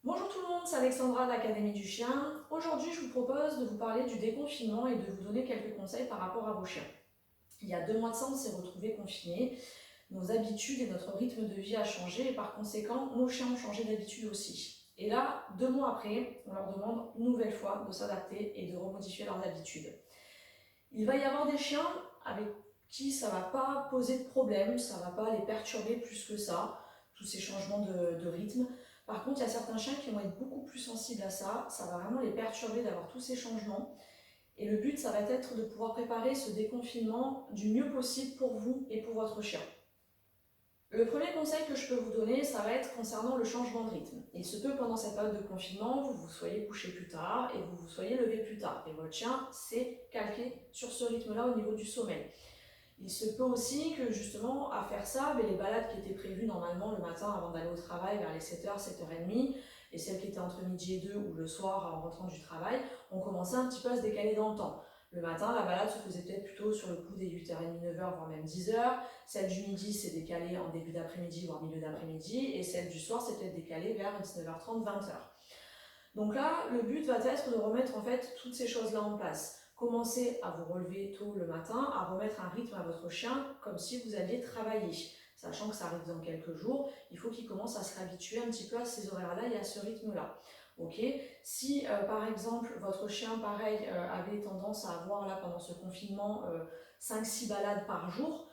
Bonjour tout le monde, c'est Alexandra de l'Académie du Chien. Aujourd'hui, je vous propose de vous parler du déconfinement et de vous donner quelques conseils par rapport à vos chiens. Il y a 2 mois de ça, on s'est retrouvés confinés. Nos habitudes et notre rythme de vie a changé et par conséquent, nos chiens ont changé d'habitude aussi. Et là, 2 mois après, on leur demande une nouvelle fois de s'adapter et de remodifier leurs habitudes. Il va y avoir des chiens avec qui ça ne va pas poser de problème, ça ne va pas les perturber plus que ça, tous ces changements de rythme. Par contre, il y a certains chiens qui vont être beaucoup plus sensibles à ça, ça va vraiment les perturber d'avoir tous ces changements. Et le but, ça va être de pouvoir préparer ce déconfinement du mieux possible pour vous et pour votre chien. Le premier conseil que je peux vous donner, ça va être concernant le changement de rythme. Il se peut pendant cette période de confinement, vous vous soyez couché plus tard et vous vous soyez levé plus tard. Et votre chien s'est calqué sur ce rythme-là au niveau du sommeil. Il se peut aussi que justement, à faire ça, les balades qui étaient prévues normalement le matin avant d'aller au travail vers les 7h, 7h30, et celles qui étaient entre midi et 2 ou le soir en rentrant du travail, ont commencé un petit peu à se décaler dans le temps. Le matin, la balade se faisait peut-être plutôt sur le coup des 8h30, 9h, voire même 10h. Celle du midi s'est décalée en début d'après-midi, voire milieu d'après-midi. Et celle du soir s'est peut-être décalée vers 19h30, 20h. Donc là, le but va être de remettre en fait toutes ces choses-là en place. Commencez à vous relever tôt le matin, à remettre un rythme à votre chien comme si vous alliez travailler. Sachant que ça arrive dans quelques jours, il faut qu'il commence à se réhabituer un petit peu à ces horaires-là et à ce rythme-là. Ok. Si par exemple votre chien pareil avait tendance à avoir là pendant ce confinement 5-6 balades par jour,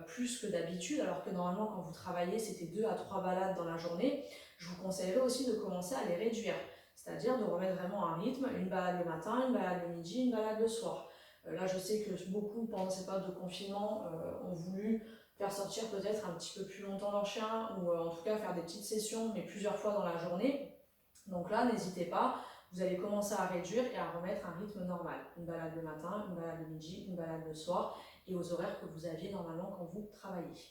plus que d'habitude, alors que normalement quand vous travaillez c'était 2 à 3 balades dans la journée, je vous conseillerais aussi de commencer à les réduire. C'est-à-dire de remettre vraiment un rythme, une balade le matin, une balade le midi, une balade le soir. Là je sais que beaucoup pendant cette période de confinement ont voulu faire sortir peut-être un petit peu plus longtemps leur chien ou en tout cas faire des petites sessions mais plusieurs fois dans la journée. Donc là, n'hésitez pas, vous allez commencer à réduire et à remettre un rythme normal. Une balade le matin, une balade le midi, une balade le soir et aux horaires que vous aviez normalement quand vous travaillez.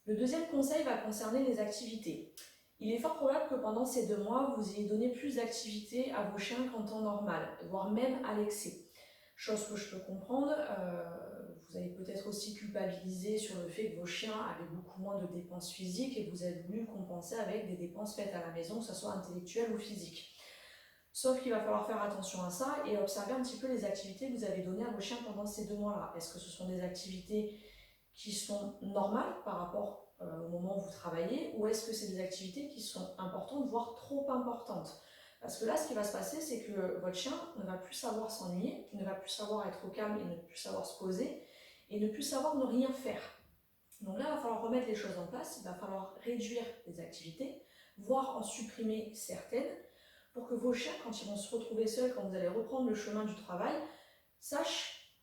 Le deuxième conseil va concerner les activités. Il est fort probable que pendant ces 2 mois, vous ayez donné plus d'activités à vos chiens qu'en temps normal, voire même à l'excès. Chose que je peux comprendre, vous avez peut-être aussi culpabilisé sur le fait que vos chiens avaient beaucoup moins de dépenses physiques et que vous avez voulu compenser avec des dépenses faites à la maison, que ce soit intellectuelles ou physiques. Sauf qu'il va falloir faire attention à ça et observer un petit peu les activités que vous avez données à vos chiens pendant ces 2 mois-là. Est-ce que ce sont des activités qui sont normales par rapport au moment où vous travaillez, ou est-ce que c'est des activités qui sont importantes, voire trop importantes? Parce que là, ce qui va se passer, c'est que votre chien ne va plus savoir s'ennuyer, ne va plus savoir être au calme et ne plus savoir se poser, et ne plus savoir ne rien faire. Donc là, il va falloir remettre les choses en place, il va falloir réduire les activités, voire en supprimer certaines, pour que vos chiens, quand ils vont se retrouver seuls, quand vous allez reprendre le chemin du travail, sachent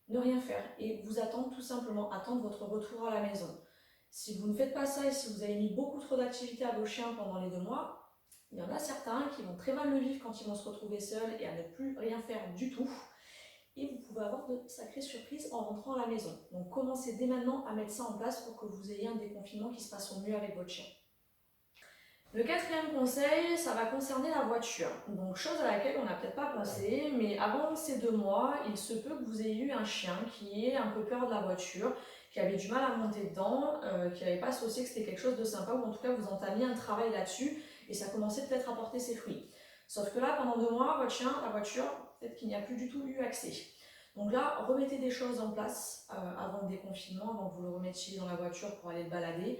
ne rien faire et vous attendre tout simplement, attendre votre retour à la maison. Si vous ne faites pas ça et si vous avez mis beaucoup trop d'activités à vos chiens pendant les 2 mois, il y en a certains qui vont très mal le vivre quand ils vont se retrouver seuls et à ne plus rien faire du tout. Et vous pouvez avoir de sacrées surprises en rentrant à la maison. Donc commencez dès maintenant à mettre ça en place pour que vous ayez un déconfinement qui se passe au mieux avec votre chien. Le quatrième conseil, ça va concerner la voiture. Donc, chose à laquelle on n'a peut-être pas pensé, mais avant ces 2 mois, il se peut que vous ayez eu un chien qui ait un peu peur de la voiture, qui avait du mal à monter dedans, qui n'avait pas associé que c'était quelque chose de sympa, ou en tout cas vous entamiez un travail là-dessus, et ça commençait peut-être à porter ses fruits. Sauf que là, pendant 2 mois, votre chien, la voiture, peut-être qu'il n'y a plus du tout eu accès. Donc là, remettez des choses en place avant le déconfinement, avant que vous le remettiez dans la voiture pour aller le balader.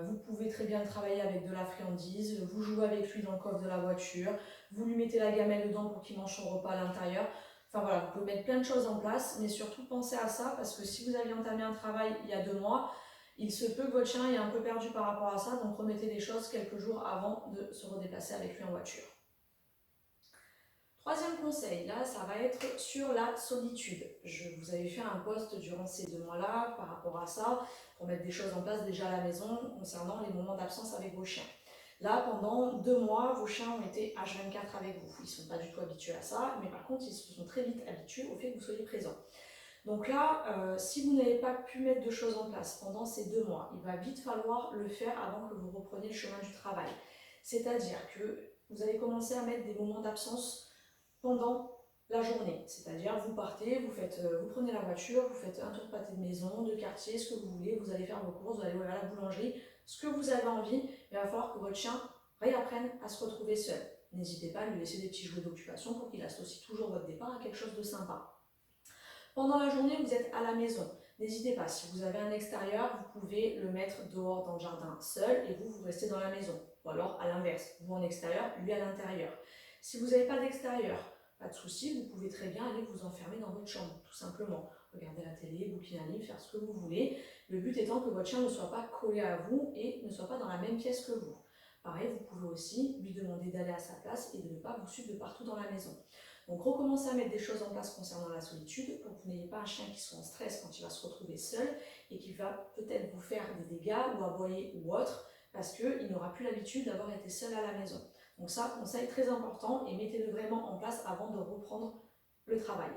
Vous pouvez très bien travailler avec de la friandise, vous jouez avec lui dans le coffre de la voiture, vous lui mettez la gamelle dedans pour qu'il mange son repas à l'intérieur. Enfin voilà, vous pouvez mettre plein de choses en place, mais surtout pensez à ça parce que si vous aviez entamé un travail il y a 2 mois, il se peut que votre chien ait un peu perdu par rapport à ça, donc remettez des choses quelques jours avant de se redéplacer avec lui en voiture. Troisième conseil, là, ça va être sur la solitude. Je vous avais fait un post durant ces 2 mois-là par rapport à ça, pour mettre des choses en place déjà à la maison concernant les moments d'absence avec vos chiens. Là, pendant 2 mois, vos chiens ont été H24 avec vous. Ils ne sont pas du tout habitués à ça, mais par contre, ils se sont très vite habitués au fait que vous soyez présent. Donc là, si vous n'avez pas pu mettre de choses en place pendant ces 2 mois, il va vite falloir le faire avant que vous repreniez le chemin du travail. C'est-à-dire que vous allez commencer à mettre des moments d'absence pendant la journée. C'est-à-dire, vous partez, vous prenez la voiture, vous faites un tour de pâté de maison, de quartier, ce que vous voulez, vous allez faire vos courses, vous allez à la boulangerie, ce que vous avez envie, mais il va falloir que votre chien réapprenne à se retrouver seul. N'hésitez pas à lui laisser des petits jouets d'occupation pour qu'il associe toujours votre départ à quelque chose de sympa. Pendant la journée, vous êtes à la maison. N'hésitez pas, si vous avez un extérieur, vous pouvez le mettre dehors dans le jardin seul et vous restez dans la maison. Ou alors à l'inverse, vous en extérieur, lui à l'intérieur. Si vous n'avez pas d'extérieur, pas de souci, vous pouvez très bien aller vous enfermer dans votre chambre, tout simplement. Regarder la télé, bouquiner un livre, faire ce que vous voulez. Le but étant que votre chien ne soit pas collé à vous et ne soit pas dans la même pièce que vous. Pareil, vous pouvez aussi lui demander d'aller à sa place et de ne pas vous suivre de partout dans la maison. Donc recommencez à mettre des choses en place concernant la solitude pour que vous n'ayez pas un chien qui soit en stress quand il va se retrouver seul et qui va peut-être vous faire des dégâts ou aboyer ou autre parce qu'il n'aura plus l'habitude d'avoir été seul à la maison. Donc ça, conseil très important et mettez-le vraiment en place avant de reprendre le travail.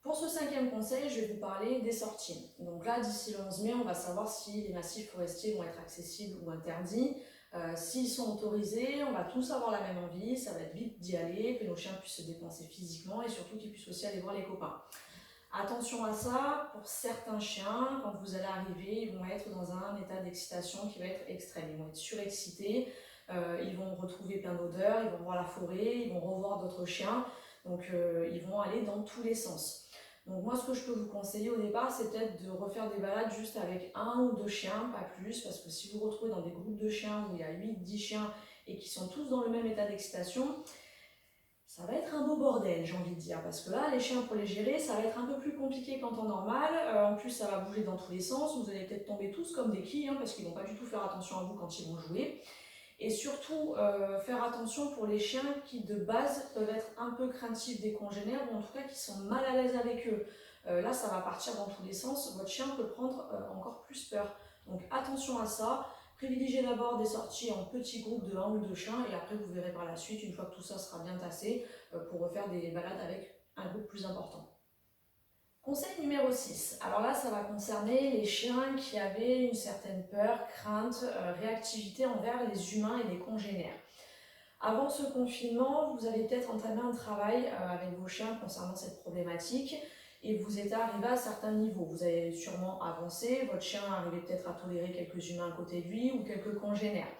Pour ce 5e conseil, je vais vous parler des sorties. Donc là, d'ici le 11 mai, on va savoir si les massifs forestiers vont être accessibles ou interdits. S'ils sont autorisés, on va tous avoir la même envie, ça va être vite d'y aller, que nos chiens puissent se dépenser physiquement et surtout qu'ils puissent aussi aller voir les copains. Attention à ça, pour certains chiens, quand vous allez arriver, ils vont être dans un état d'excitation qui va être extrême. Ils vont être surexcités, ils vont retrouver plein d'odeurs, ils vont voir la forêt, ils vont revoir d'autres chiens, donc ils vont aller dans tous les sens. Donc moi, ce que je peux vous conseiller au départ, c'est peut-être de refaire des balades juste avec 1 ou 2 chiens, pas plus, parce que si vous vous retrouvez dans des groupes de chiens où il y a 8-10 chiens et qui sont tous dans le même état d'excitation, ça va être un beau bordel, j'ai envie de dire, parce que là, les chiens, pour les gérer, ça va être un peu plus compliqué qu'en temps normal. En plus, ça va bouger dans tous les sens, vous allez peut-être tomber tous comme des quilles, parce qu'ils ne vont pas du tout faire attention à vous quand ils vont jouer. Et surtout, faire attention pour les chiens qui, de base, peuvent être un peu craintifs des congénères, ou en tout cas qui sont mal à l'aise avec eux. Là, ça va partir dans tous les sens, votre chien peut prendre encore plus peur. Donc attention à ça. Privilégiez d'abord des sorties en petits groupes de 1 ou 2 chiens et après vous verrez par la suite, une fois que tout ça sera bien tassé, pour refaire des balades avec un groupe plus important. Conseil numéro 6. Alors là, ça va concerner les chiens qui avaient une certaine peur, crainte, réactivité envers les humains et les congénères. Avant ce confinement, vous avez peut-être entamé un travail avec vos chiens concernant cette problématique et vous êtes arrivé à certains niveaux. Vous avez sûrement avancé, votre chien arrivait peut-être à tolérer quelques humains à côté de lui ou quelques congénères.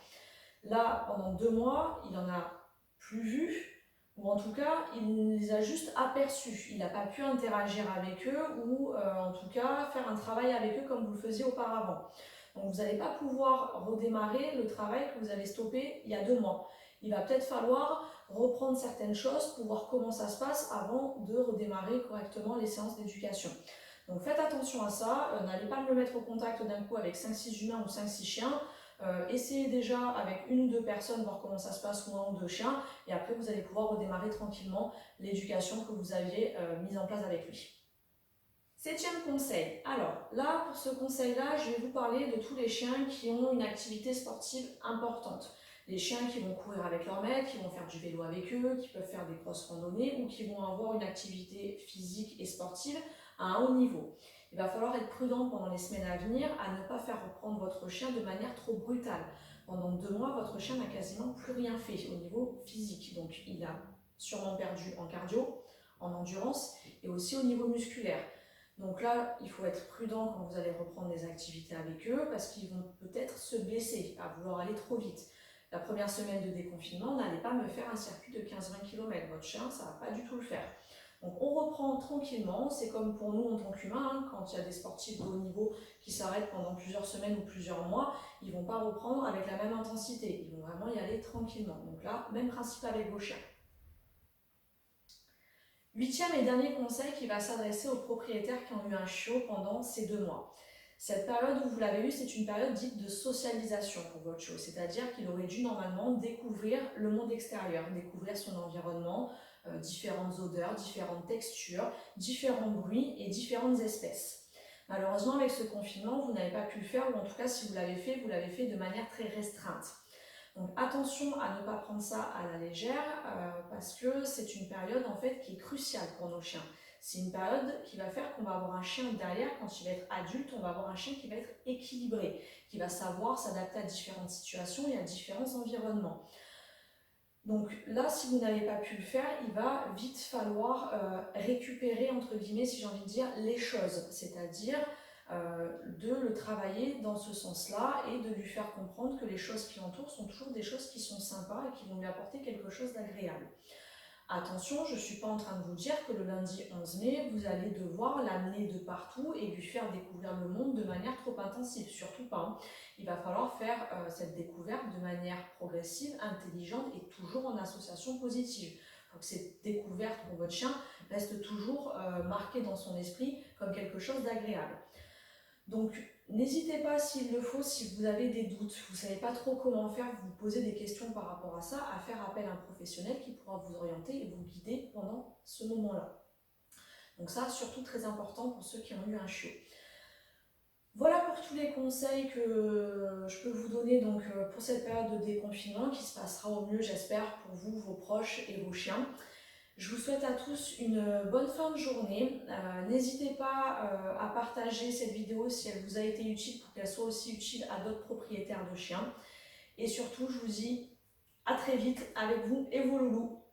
Là, pendant 2 mois, il n'en a plus vu, ou en tout cas, il les a juste aperçus. Il n'a pas pu interagir avec eux ou en tout cas faire un travail avec eux comme vous le faisiez auparavant. Donc vous n'allez pas pouvoir redémarrer le travail que vous avez stoppé il y a 2 mois. Il va peut-être falloir reprendre certaines choses pour voir comment ça se passe avant de redémarrer correctement les séances d'éducation. Donc faites attention à ça, n'allez pas me le mettre au contact d'un coup avec 5-6 humains ou 5-6 chiens. Essayez déjà avec 1 ou 2 personnes, voir comment ça se passe, ou 1 ou 2 chiens, et après vous allez pouvoir redémarrer tranquillement l'éducation que vous aviez mise en place avec lui. 7e conseil. Alors là, pour ce conseil-là, je vais vous parler de tous les chiens qui ont une activité sportive importante. Les chiens qui vont courir avec leur maître, qui vont faire du vélo avec eux, qui peuvent faire des crosses randonnées ou qui vont avoir une activité physique et sportive à un haut niveau. Il va falloir être prudent pendant les semaines à venir à ne pas faire reprendre votre chien de manière trop brutale. Pendant 2 mois, votre chien n'a quasiment plus rien fait au niveau physique. Donc il a sûrement perdu en cardio, en endurance et aussi au niveau musculaire. Donc là, il faut être prudent quand vous allez reprendre des activités avec eux parce qu'ils vont peut-être se blesser à vouloir aller trop vite. La première semaine de déconfinement, n'allez pas me faire un circuit de 15-20 km. Votre chien, ça ne va pas du tout le faire. Donc on reprend tranquillement, c'est comme pour nous en tant qu'humains, quand il y a des sportifs de haut niveau qui s'arrêtent pendant plusieurs semaines ou plusieurs mois, ils ne vont pas reprendre avec la même intensité, ils vont vraiment y aller tranquillement. Donc là, même principe avec vos chiens. 8e et dernier conseil qui va s'adresser aux propriétaires qui ont eu un chiot pendant ces 2 mois. Cette période où vous l'avez eu, c'est une période dite de socialisation pour votre chiot, c'est-à-dire qu'il aurait dû normalement découvrir le monde extérieur, découvrir son environnement, différentes odeurs, différentes textures, différents bruits et différentes espèces. Malheureusement, avec ce confinement, vous n'avez pas pu le faire, ou en tout cas, si vous l'avez fait de manière très restreinte. Donc attention à ne pas prendre ça à la légère, parce que c'est une période en fait qui est cruciale pour nos chiens. C'est une période qui va faire qu'on va avoir un chien derrière, quand il va être adulte, on va avoir un chien qui va être équilibré, qui va savoir s'adapter à différentes situations et à différents environnements. Donc là, si vous n'avez pas pu le faire, il va vite falloir récupérer, entre guillemets, si j'ai envie de dire, les choses. C'est-à-dire de le travailler dans ce sens-là et de lui faire comprendre que les choses qui l'entourent sont toujours des choses qui sont sympas et qui vont lui apporter quelque chose d'agréable. Attention, je ne suis pas en train de vous dire que le lundi 11 mai, vous allez devoir l'amener de partout et lui faire découvrir le monde de manière trop intensive, surtout pas. Hein. Il va falloir faire cette découverte de manière progressive, intelligente et toujours en association positive. Il faut que cette découverte pour votre chien reste toujours marquée dans son esprit comme quelque chose d'agréable. Donc, n'hésitez pas, s'il le faut, si vous avez des doutes, vous ne savez pas trop comment faire, vous posez des questions par rapport à ça, à faire appel à un professionnel qui pourra vous orienter et vous guider pendant ce moment-là. Donc ça, surtout très important pour ceux qui ont eu un chiot. Voilà pour tous les conseils que je peux vous donner donc, pour cette période de déconfinement qui se passera au mieux, j'espère, pour vous, vos proches et vos chiens. Je vous souhaite à tous une bonne fin de journée. N'hésitez pas à partager cette vidéo si elle vous a été utile pour qu'elle soit aussi utile à d'autres propriétaires de chiens. Et surtout, je vous dis à très vite avec vous et vos loulous.